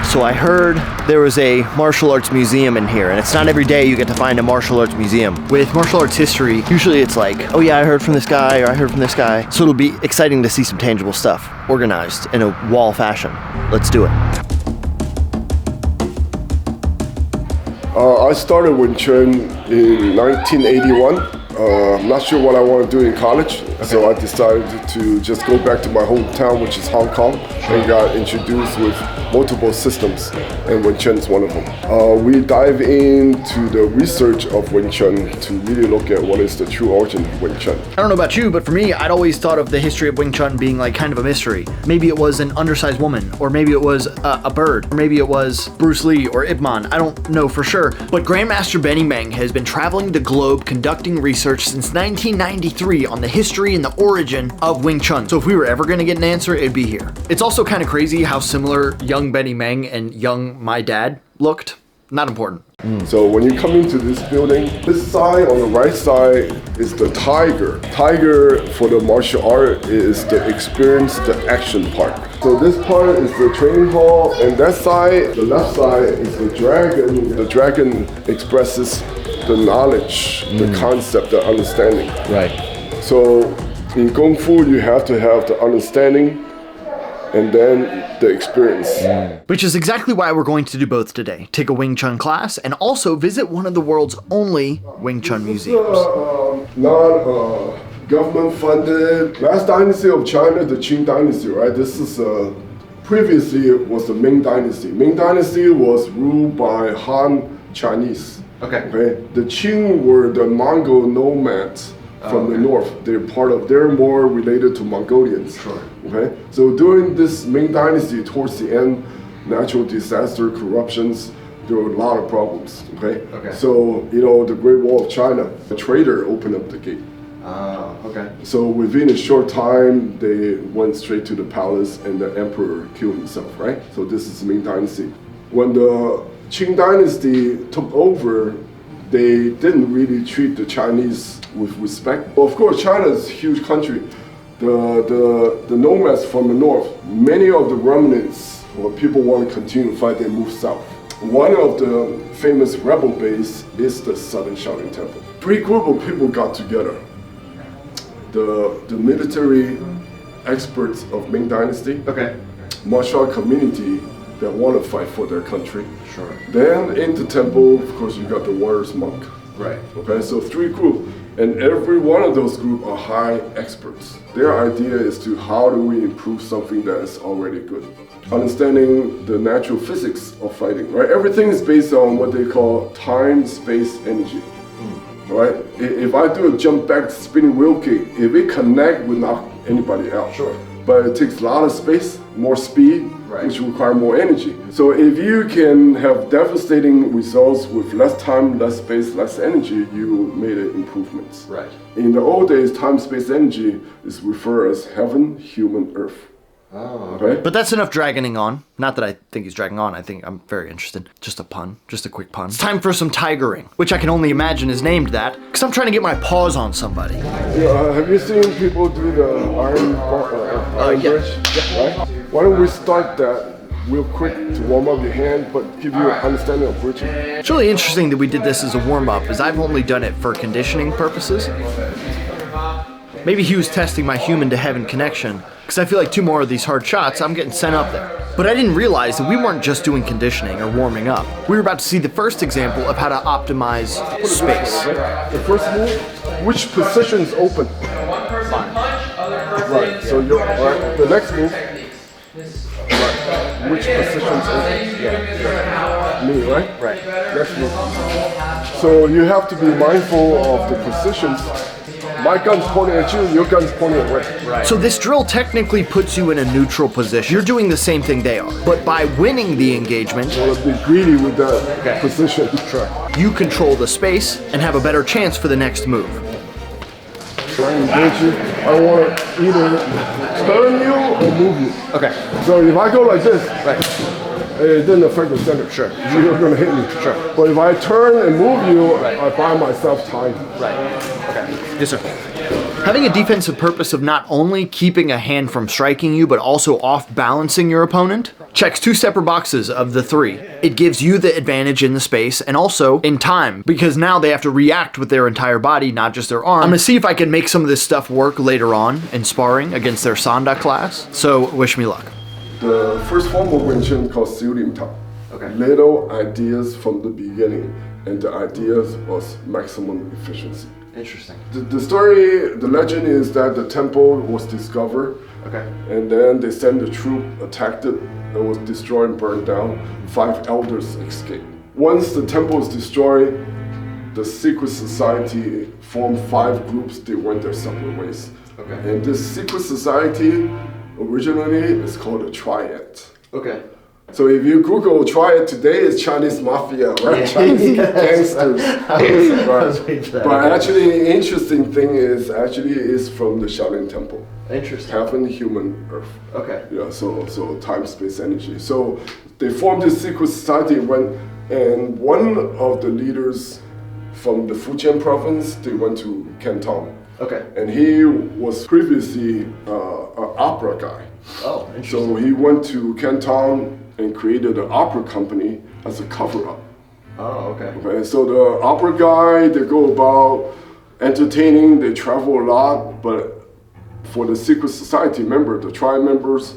So I heard there was a martial arts museum in here, and it's not every day you get to find a martial arts museum. With martial arts history, usually it's like, oh yeah, I heard from this guy, or I heard from this guy. So it'll be exciting to see some tangible stuff, organized in a wall fashion. Let's do it. I started Wing Chun in 1981. I'm not sure what I want to do in college, so I decided to just go back to my hometown, which is Hong Kong, and got introduced with multiple systems, and Wing Chun is one of them. We dive into the research of Wing Chun to really look at what is the true origin of Wing Chun. I don't know about you, but for me, I'd always thought of the history of Wing Chun being like kind of a mystery. Maybe it was an undersized woman, or maybe it was a bird, or maybe it was Bruce Lee or Ip Man. I don't know for sure, but Grandmaster Benny Meng has been traveling the globe conducting research since 1993 on the history and the origin of Wing Chun. So if we were ever going to get an answer, it'd be here. It's also kind of crazy how similar young Benny Meng and young my dad looked. Not important. So when you come into this building, this side on the right side is the tiger. Tiger for the martial art is the experience, the action part. So this part is the training hall, and that side, the left side, is the dragon. The dragon expresses the knowledge, the concept, the understanding. Right. So in Kung Fu, you have to have the understanding and then the experience. Which is exactly why we're going to do both today. Take a Wing Chun class and also visit one of the world's only Wing Chun museums. Non-government funded. Last dynasty of China, the Qing dynasty, right? This is previously it was the Ming dynasty. Ming dynasty was ruled by Han Chinese. Okay. The Qing were the Mongol nomads from the north. They're more related to Mongolians. Sure. Okay. So during this Ming dynasty, towards the end, natural disaster, corruptions, there were a lot of problems. Okay. So the Great Wall of China, a trader opened up the gate. Okay. So within a short time, they went straight to the palace, and the emperor killed himself. Right. So this is the Ming dynasty. When the Qing dynasty took over, they didn't really treat the Chinese with respect. Well, of course, China is a huge country. The nomads from the north, many of the remnants, or people want to continue to fight, they move south. One of the famous rebel base is the Southern Shaolin Temple. Three group of people got together. The military experts of Ming Dynasty, martial art community that want to fight for their country. Sure. Then in the temple, of course, you got the warriors monk. Right. Okay, so three groups, and every one of those groups are high experts. Their idea is to how do we improve something that is already good. Understanding the natural physics of fighting, right? Everything is based on what they call time, space, energy. Right? If I do a jump back spinning wheel kick, if it connect, we knock anybody out. Sure. But it takes a lot of space, more speed, which require more energy. So if you can have devastating results with less time, less space, less energy, you made improvements. Right. In the old days, time, space, energy is referred as heaven, human, earth. Oh, okay. But that's enough dragoning on. Not that I think he's dragging on. I think I'm very interested. Just a pun. Just a quick pun. It's time for some tigering, which I can only imagine is named that, because I'm trying to get my paws on somebody. Have you seen people do the iron bridge? Yeah. Right? Why don't we start that real quick to warm up your hand, but give you an understanding of bridging? It's really interesting that we did this as a warm-up, as I've only done it for conditioning purposes. Maybe he was testing my human to heaven connection, because I feel like two more of these hard shots, I'm getting sent up there. But I didn't realize that we weren't just doing conditioning or warming up. We were about to see the first example of how to optimize space. The first move, which position is open? Right, so the next move, which position is open? Me, right? Right. Next move. So you have to be mindful of the positions. My gun's pointing at you, your gun's pointing away. Right. So this drill technically puts you in a neutral position. You're doing the same thing they are. But by winning the engagement, you want to be greedy with that position. Sure. You control the space and have a better chance for the next move. Try and engage you. I want to either turn you or move you. Okay. So if I go like this, it didn't affect the center. Sure. You're going to hit me. Sure. But if I turn and move you, I buy myself time. Right. Okay. Yes, sir. Having a defensive purpose of not only keeping a hand from striking you, but also off-balancing your opponent, checks 2 separate boxes of the 3. It gives you the advantage in the space and also in time, because now they have to react with their entire body, not just their arm. I'm gonna see if I can make some of this stuff work later on in sparring against their Sanda class, so wish me luck. The first form of Wing Chun called Lim Ta. Okay. Little ideas from the beginning, and the ideas was maximum efficiency. Interesting. The story, the legend is that the temple was discovered, Okay. and then they sent the troop, attacked it, it was destroyed and burned down. 5 elders escaped. Once the temple was destroyed, the secret society formed 5 groups, they went their separate ways. Okay. And this secret society originally is called a triad. Okay. So if you Google triad today, it's Chinese mafia, right? Yeah. Chinese gangsters. was waiting for that. But actually, the interesting thing is from the Shaolin Temple. Interesting. Heaven, human, earth. Okay. Yeah, so time, space, energy. So they formed this secret society and one of the leaders from the Fujian province, they went to Canton. Okay. And he was previously an opera guy. Oh, interesting. So he went to Canton and created an opera company as a cover-up. Oh, okay. Okay, so the opera guy, they go about entertaining, they travel a lot, but for the secret society member, the tribe members,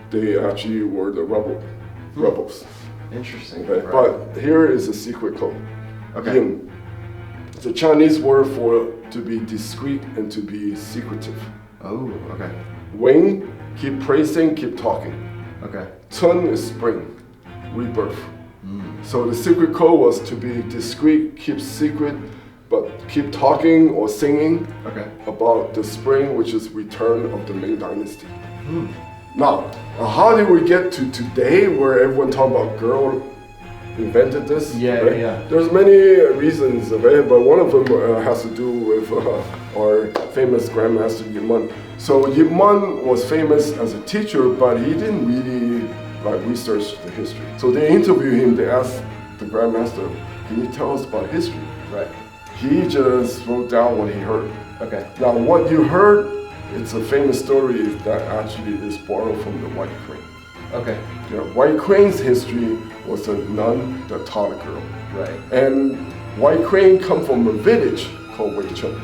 they actually were the rebels. Interesting. Okay, Right. but here is a secret code. Okay. Yin. It's a Chinese word for to be discreet and to be secretive. Oh, okay. Wing, keep praising, keep talking. Okay. Chun is spring, rebirth. So the secret code was to be discreet, keep secret, but keep talking or singing Okay. about the spring, which is return of the Ming Dynasty. Now, how did we get to today where everyone talking about girl invented this? Yeah, right? yeah. There's many reasons, okay? But one of them has to do with our famous Grandmaster Yin Man. So Yin Man was famous as a teacher, but he didn't really research the history. So they interviewed him, they asked the Grandmaster, can you tell us about history? Right. He just wrote down what he heard. Okay. Now what you heard, it's a famous story that actually is borrowed from the White Crane. Okay. Yeah, White Crane's history was a nun that taught a girl. Right. And White Crane come from a village called Wing Chun.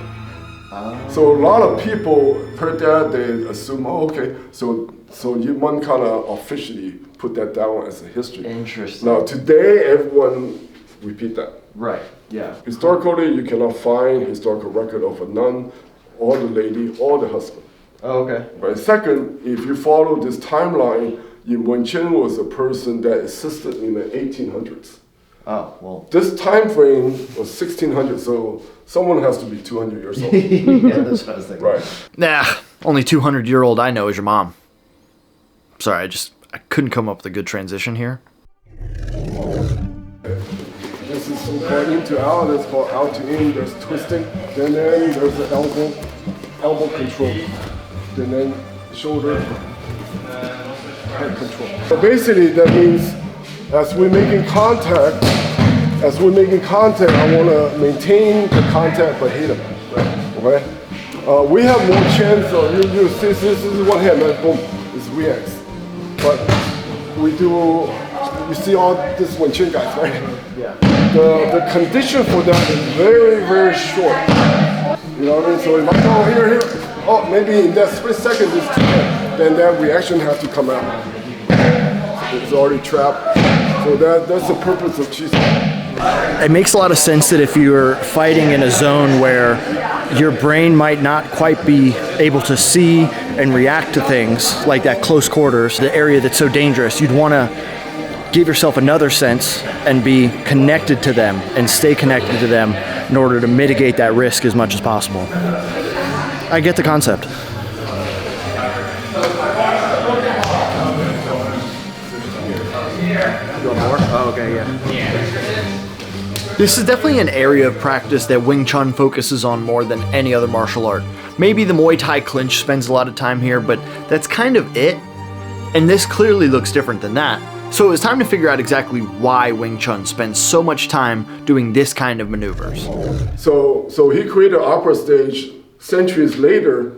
Oh. So a lot of people heard that, they assume, oh, okay, so Yin Man kind of officially put that down as a history. Interesting. Now today, everyone repeat that. Right. Yeah. Historically, you cannot find historical record of a nun, or the lady, or the husband. Oh, okay. But second, if you follow this timeline, Yin Wenchen was a person that existed in the 1800s. Oh, well. This time frame was 1600, so someone has to be 200 years old. Yeah, that's what I was thinking. Right. Nah, only 200-year-old I know is your mom. Sorry, I couldn't come up with a good transition here. This is called in to out, that's called out to in, there's twisting, then there's the elbow control, then shoulder, head control. So basically that means as we're making contact, I want to maintain the contact but hit him. Okay? We have more chance of, you see, this is one hand, right? Boom, this reacts. But we do, you see all this Wing Chun guys, right? Yeah. The condition for that is very, very short. You know what I mean? So if I go here, oh, maybe in that split second, it's too late, then that reaction has to come out. It's already trapped. So that's the purpose of Chi. It makes a lot of sense that if you're fighting in a zone where your brain might not quite be able to see and react to things like that close quarters, the area that's so dangerous, you'd want to give yourself another sense and be connected to them and stay connected to them in order to mitigate that risk as much as possible. I get the concept. Oh, okay, yeah. This is definitely an area of practice that Wing Chun focuses on more than any other martial art. Maybe the Muay Thai clinch spends a lot of time here, but that's kind of it. And this clearly looks different than that. So it was time to figure out exactly why Wing Chun spends so much time doing this kind of maneuvers. So he created an opera stage centuries later,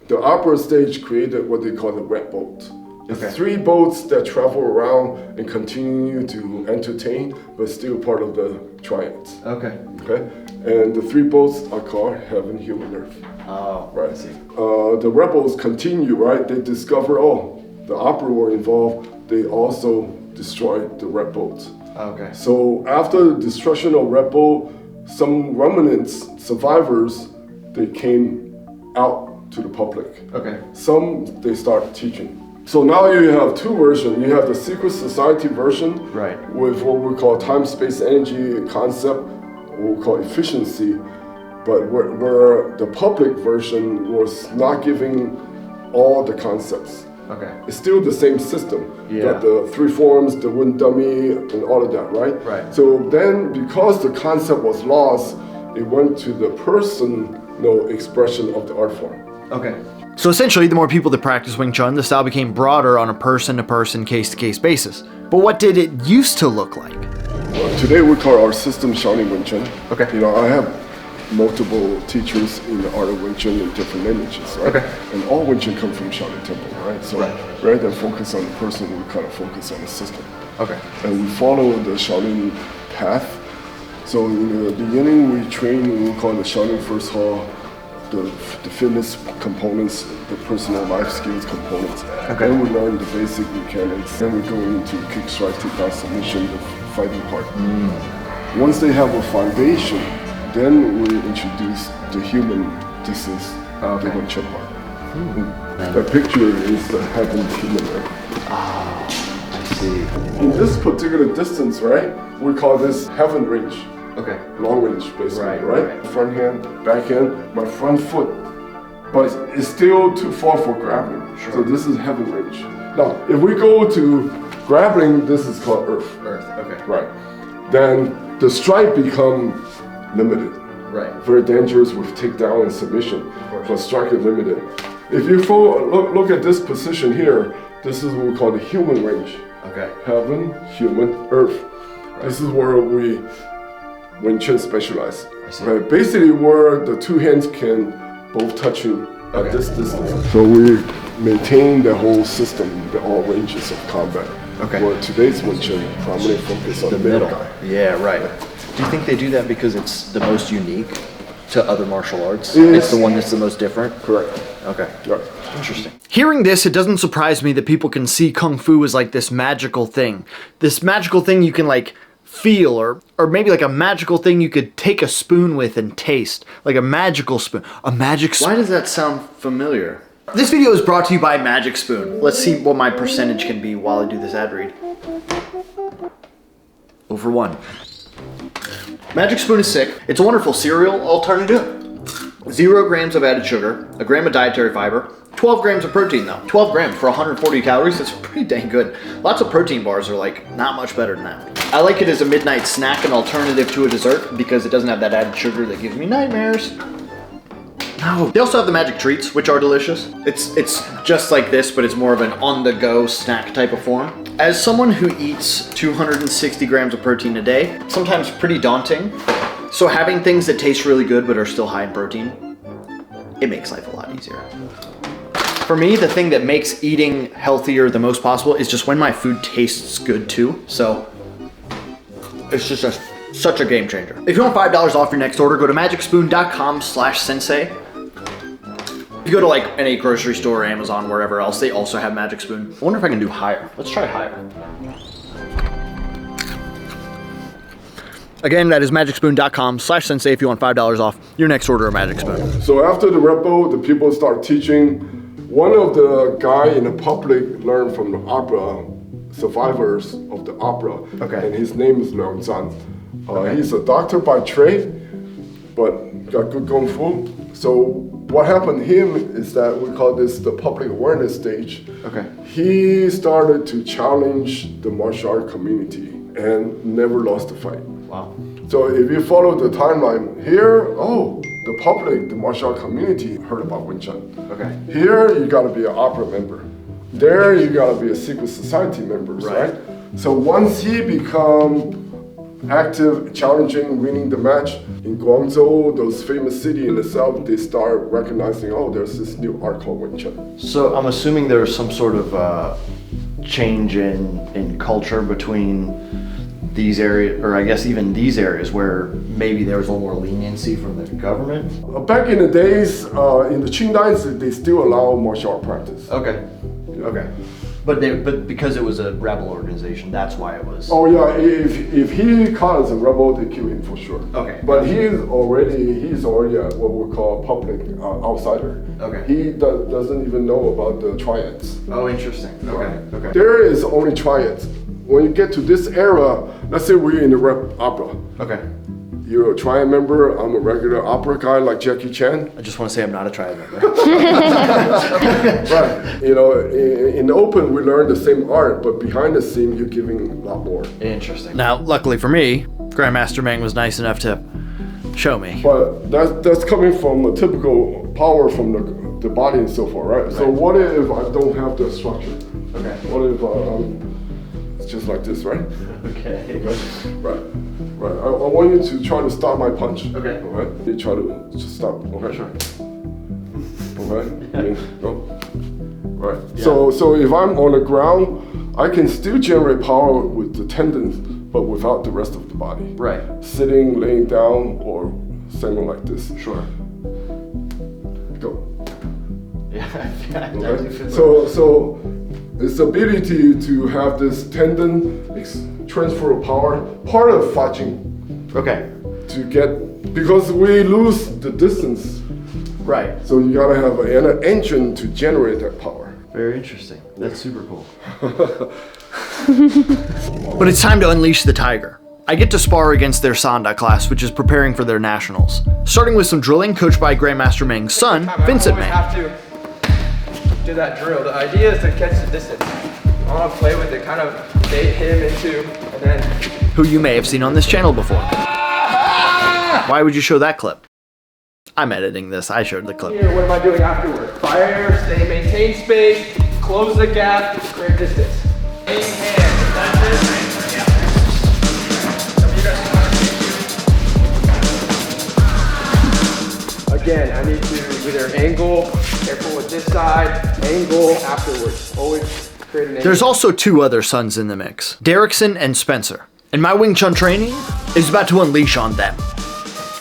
the opera stage created what they call the red boat. It's 3 boats that travel around and continue to entertain, but still part of the triads. Okay. And the 3 boats are called Heaven, Human, Earth. Oh, right. I see. The rebels continue, right? They discover, the opera were involved. They also destroyed the red boats. Okay. So after the destruction of red boat, some remnants, survivors, they came out to the public. Okay. Some they start teaching. So now you have 2 versions. You have the secret society version, right, with what we call time, space, energy concept, what we call efficiency, but where the public version was not giving all the concepts. Okay. It's still the same system. Yeah. Got the 3 forms, the wooden dummy, and all of that, right? Right. So then, because the concept was lost, it went to the personal expression of the art form. Okay. So essentially, the more people that practice Wing Chun, the style became broader on a person-to-person, case-to-case basis. But what did it used to look like? Well, today we call our system Shaolin Wing Chun. Okay. I have multiple teachers in the art of Wing Chun in different lineages, right? Okay. And all Wing Chun come from Shaolin Temple, right? So rather than focus on the person, we kind of focus on the system. Okay. And we follow the Shaolin path. So in the beginning, we train, we call the Shaolin First Hall, the fitness components, the personal life skills components. Okay. Then we learn the basic mechanics. Then we go into kick, strike, takedown, submission, the fighting part. Once they have a foundation, then we introduce the human. This is the Wing Chun part. The picture is the heaven, human, earth. Ah, I see. In this particular distance, right, we call this heaven range. Okay. Long range, basically, right? Front hand, back hand, my front foot. But it's still too far for grappling. Sure. So this is heaven range. Now, if we go to grappling, this is called earth. Earth, okay. Right. Then the strike become limited. Right. Very dangerous with takedown and submission. But strike is limited. If you look at this position here, this is what we call the human range. Okay. Heaven, human, earth. Right. This is where we Wing Chun specialize. Right? Basically where the 2 hands can both touch you at this distance. So we maintain the whole system, all ranges of combat. Okay. Where today's Wing Chun primarily focus on the middle guy. Yeah, right. Do you think they do that because it's the most unique to other martial arts? It's the one that's the most different? Correct. Okay. Right. Interesting. Hearing this, it doesn't surprise me that people can see Kung Fu as like this magical thing. This magical thing you can like feel, or maybe like a magical thing you could take a spoon with and taste. Like a magical spoon. A magic spoon. Why does that sound familiar? This video is brought to you by Magic Spoon. Let's see what my percentage can be while I do this ad read. Over 1. Magic Spoon is sick. It's a wonderful cereal alternative. 0 grams of added sugar, 1 gram of dietary fiber, 12 grams of protein though. 12 grams for 140 calories, that's pretty dang good. Lots of protein bars are like not much better than that. I like it as a midnight snack and alternative to a dessert because it doesn't have that added sugar that gives me nightmares. No. They also have the magic treats, which are delicious. It's just like this, but it's more of an on-the-go snack type of form. As someone who eats 260 grams of protein a day, sometimes pretty daunting. So having things that taste really good but are still high in protein, it makes life a lot easier. For me, the thing that makes eating healthier the most possible is just when my food tastes good too. So it's just such a game changer. If you want $5 off your next order, go to magicspoon.com/sensei. If you go to like any grocery store, Amazon, wherever else, they also have Magic Spoon. I wonder if I can do higher. Let's try higher. Again, that is magicspoon.com/sensei if you want $5 off your next order of Magic Spoon. So after the Rebel, the people start teaching. One of the guy in the public learned from the opera, survivors of the opera. Okay. And his name is Vincent. He's a doctor by trade, but got good Kung Fu. So what happened to him is that we call this the public awareness stage. Okay. He started to challenge the martial art community and never lost a fight. Wow. So if you follow the timeline here, the public, the martial art community heard about Wing Chun. Okay. Here, you gotta be an opera member. There, you gotta be a secret society member, right? So once he become active, challenging, winning the match, in Guangzhou, those famous city in the south, they start recognizing, oh, there's this new art called Wing Chun. So I'm assuming there's some sort of change in culture between these areas, or I guess even these areas where maybe there was a little more leniency from the government? Back in the days, in the Qing Dynasty, they still allow martial art practice. Okay. Okay. But because it was a rebel organization, that's why it was. Oh yeah, if he caught as a rebel, they kill him for sure. Okay. But he's already what we call a public outsider. Okay. He doesn't even know about the triads. Oh, interesting. Okay. Okay. There is only triads. When you get to this era, let's say we're in the rap opera. Okay. You're a triad member, I'm a regular opera guy like Jackie Chan. I just want to say I'm not a triad member. Right. You know, in the open we learn the same art, but behind the scene you're giving a lot more. Interesting. Now, luckily for me, Grandmaster Meng was nice enough to show me. But that's coming from a typical power from the body and so forth, right? So what if I don't have the structure? Okay. What if it's just like this, right? Okay. Right. Right. I want you to try to stop my punch. Okay. All right. You try to just stop. Okay. Sure. Okay. Yeah. Go. Right. Yeah. So if I'm on the ground, I can still generate power with the tendons, but without the rest of the body. Right. Sitting, laying down, or something like this. Sure. Go. Yeah. Okay. So its ability to have this tendon transfer of power, part of fudging. Okay. To get, because we lose the distance. Right. So you gotta have an engine to generate that power. Very interesting. That's super cool. But it's time to unleash the tiger. I get to spar against their Sanda class, which is preparing for their nationals. Starting with some drilling coached by Grandmaster Meng's son, Vincent Meng. I have to do that drill. The idea is to catch the distance. I want to play with it, kind of bait him into, and then... Who you may have seen on this channel before. Why would you show that clip? I'm editing this, I showed the clip. Here, what am I doing afterward? Fire, stay, maintain space, close the gap, create distance. Main hand, that's it. Again, I need to either angle, careful with this side, angle afterwards. Always create an angle. There's also two other sons in the mix, Derikson and Spencer. And my Wing Chun training is about to unleash on them.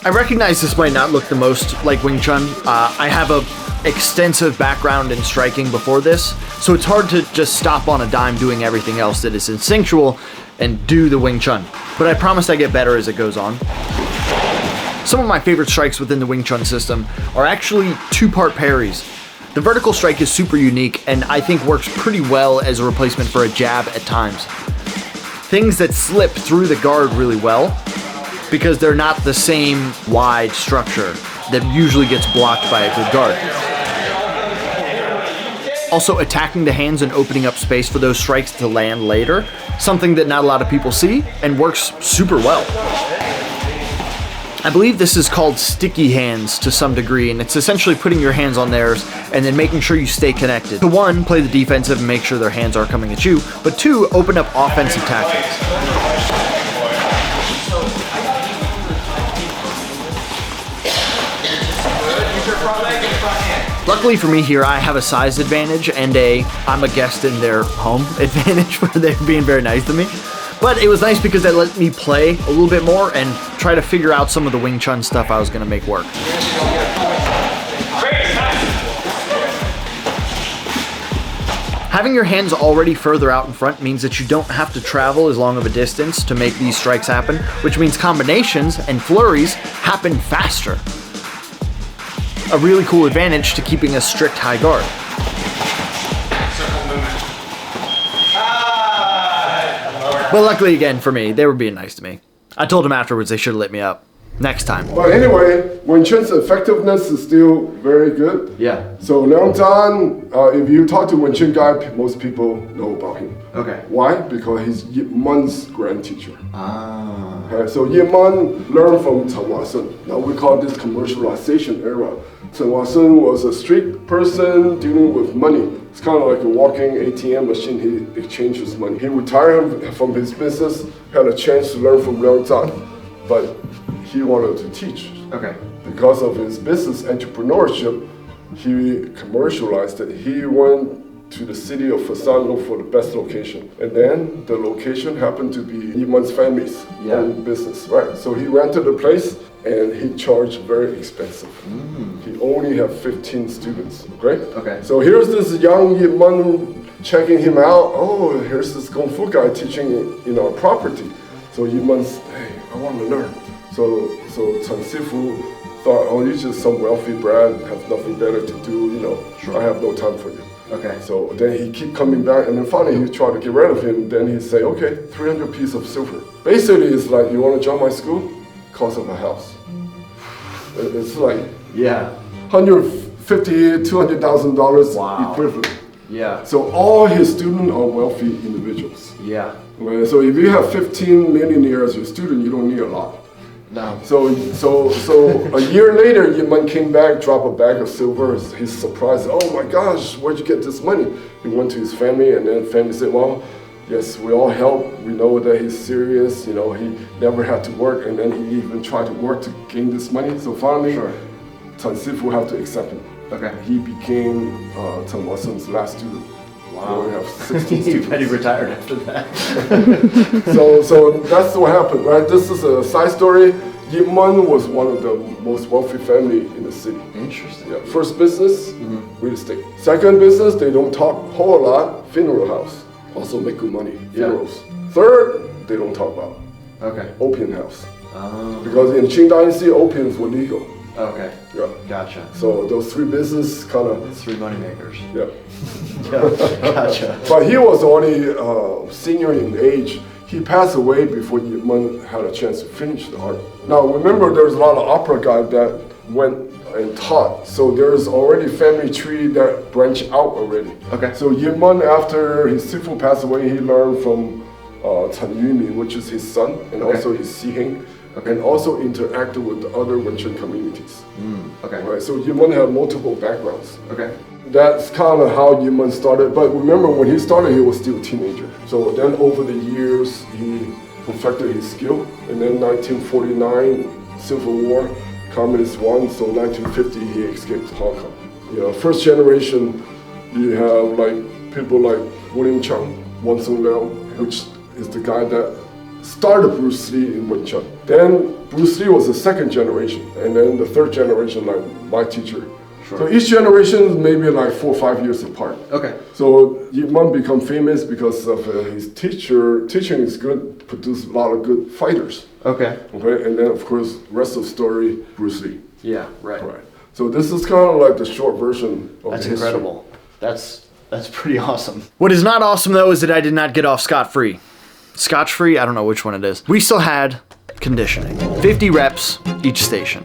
I recognize this might not look the most like Wing Chun. I have a extensive background in striking before this, so it's hard to just stop on a dime doing everything else that is instinctual and do the Wing Chun. But I promise I get better as it goes on. Some of my favorite strikes within the Wing Chun system are actually two-part parries. The vertical strike is super unique and I think works pretty well as a replacement for a jab at times. Things that slip through the guard really well because they're not the same wide structure that usually gets blocked by a good guard. Also, attacking the hands and opening up space for those strikes to land later, something that not a lot of people see and works super well. I believe this is called sticky hands to some degree, and it's essentially putting your hands on theirs and then making sure you stay connected. To one, play the defensive and make sure their hands are coming at you, but two, open up offensive tactics. Luckily for me here, I have a size advantage and I'm a guest in their home advantage for they're being very nice to me. But it was nice because that let me play a little bit more and try to figure out some of the Wing Chun stuff I was gonna make work. Having your hands already further out in front means that you don't have to travel as long of a distance to make these strikes happen, which means combinations and flurries happen faster. A really cool advantage to keeping a strict high guard. But luckily again for me, they were being nice to me. I told them afterwards they should have lit me up. Next time. But anyway, Wing Chun's effectiveness is still very good. Yeah. So Liang Zhan, if you talk to Wing Chun guy, most people know about him. Okay. Why? Because he's Yip Man's grand teacher. Ah. Okay, so Yip Man learned from Chen Wasen. Now we call this commercialization era. Chen Wasen was a street person dealing with money. It's kind of like a walking ATM machine. He exchanges money. He retired from his business, had a chance to learn from Liang Zhan, but he wanted to teach. Okay. Because of his business entrepreneurship, he commercialized it. He went to the city of Busan, look for the best location. And then the location happened to be Yiman's family's own business, right? So he rented a place and he charged very expensive. He only had 15 students, okay? Okay. So here's this young Yiman checking him out. Oh, here's this Kung Fu guy teaching in our property. So Yiman's, hey, I want to learn. So Chen Sifu thought, oh, you're just some wealthy brat, have nothing better to do, you know, I have no time for you. Okay. So then he keep coming back, and then finally he tried to get rid of him. Then he say, okay, 300 pieces of silver. Basically, it's like, you want to join my school? Cost of a house. It's like 150, $200,000 equivalent. Yeah. So all his students are wealthy individuals. Yeah. Okay, so if you have 15 millionaires as your student, you don't need a lot. No. So a year later, Yiman came back, dropped a bag of silver. He's surprised. Oh my gosh, where'd you get this money? He went to his family, and then family said, well, yes, we all help. We know that he's serious. You know, he never had to work, and then he even tried to work to gain this money. So finally, Chen Sifu had to accept him. Okay. He became Chen Wasen's last student. Wow. We have 16 students. He retired after that. So that's what happened, right? This is a side story. Yiman was one of the most wealthy family in the city. Interesting. Yeah. First business, real estate. Second business, they don't talk a whole lot, funeral house. Also make good money, funerals. Third, they don't talk about. Okay. Opium house. Because in Qing Dynasty, opiums were legal. Okay. Yeah. Gotcha. So those three business kind of. Three money makers. Yeah. Yeah. Gotcha. But he was only senior in age. He passed away before Yiman had a chance to finish the art. Now remember, there's a lot of opera guys that went and taught. So there's already family tree that branched out already. Okay. So Yiman, after his sifu passed away, he learned from Chen Yumin, which is his son, and also his Siheng. And also interacted with the other Wenchuan communities. Okay. Right. So Yiman had multiple backgrounds. Okay. That's kind of how Yiman started. But remember, when he started, he was still a teenager. So then over the years, he perfected his skill. And then 1949, Civil War, Communists won. So 1950, he escaped Hong Kong. You know, first generation, you have like people like William Chung, Wan Sung Leong, which is the guy that started Bruce Lee in Wing Chun. Then Bruce Lee was the second generation, and then the third generation, like my teacher. Sure. So each generation is maybe like 4 or 5 years apart. Okay. So Yiman become famous because of his teaching is good, produced a lot of good fighters. Okay. Okay, and then of course, rest of the story, Bruce Lee. Yeah, right. Right. So this is kind of like the short version of That's the history. incredible. That's pretty awesome. What is not awesome though is that I did not get off scot-free. Scotch-free, I don't know which one it is. We still had conditioning. 50 reps each station.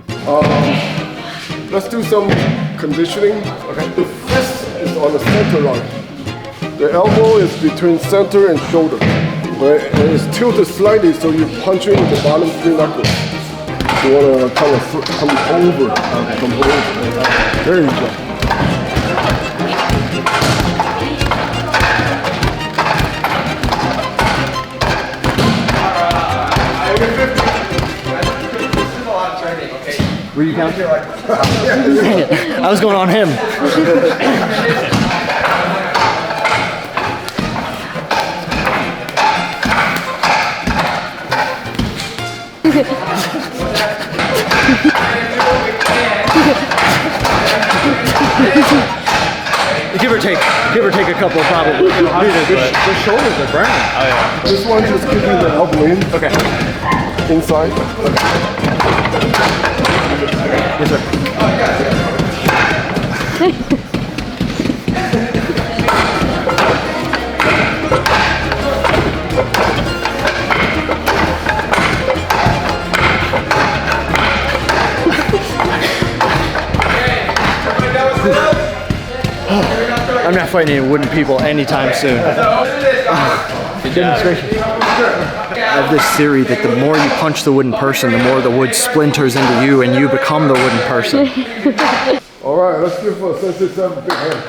Let's do some conditioning. Okay. The fist is on the center line. The elbow is between center and shoulder. Okay? And it's tilted slightly, so you're punching with the bottom 3 knuckles. You want to come over. Okay. Come over. There you go. Were you counting? I was going on him. Give or take a couple, probably. Dude, the shoulders are burning. Oh yeah. This one just kicking the elbow in. Okay. Inside. Yes, sir. I'm not fighting any wooden people anytime soon. Goodness gracious. I have this theory that the more you punch the wooden person, the more the wood splinters into you and you become the wooden person. All right, let's give Sensei a big hand.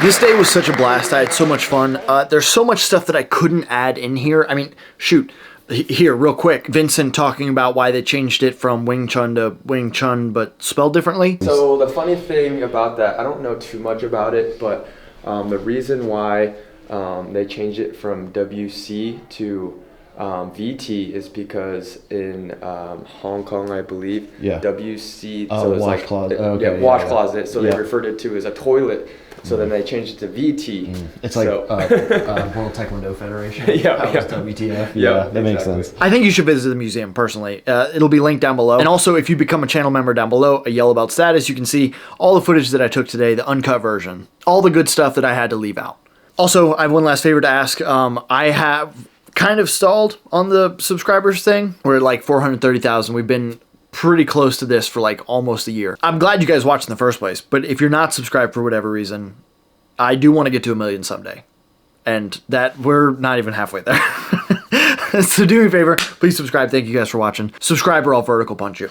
This day was such a blast. I had so much fun. There's so much stuff that I couldn't add in here. I mean, shoot, Here, real quick, Vincent talking about why they changed it from Wing Chun to Wing Chun, but spelled differently. So the funny thing about that, I don't know too much about it, but the reason why they changed it from WC to VT is because in Hong Kong, I believe, WC, so it's wash like closet. Wash closet. So Yeah. they referred it to as a toilet. So then they changed it to VT. It's like So- World Taekwondo Federation. Yeah, That was yeah. WTF. Yeah, that makes exactly. sense. I think you should visit the museum personally. It'll be linked down below. And also, if you become a channel member down below, a yellow belt status, you can see all the footage that I took today, the uncut version, all the good stuff that I had to leave out. Also, I have one last favor to ask. I have kind of stalled on the subscribers thing. We're at like 430,000. We've been pretty close to this for like almost a year. I'm glad you guys watched in the first place, but if you're not subscribed for whatever reason, I do want to get to 1 million someday. And that we're not even halfway there. So do me a favor, please subscribe. Thank you guys for watching. Subscribe or I'll vertical punch you.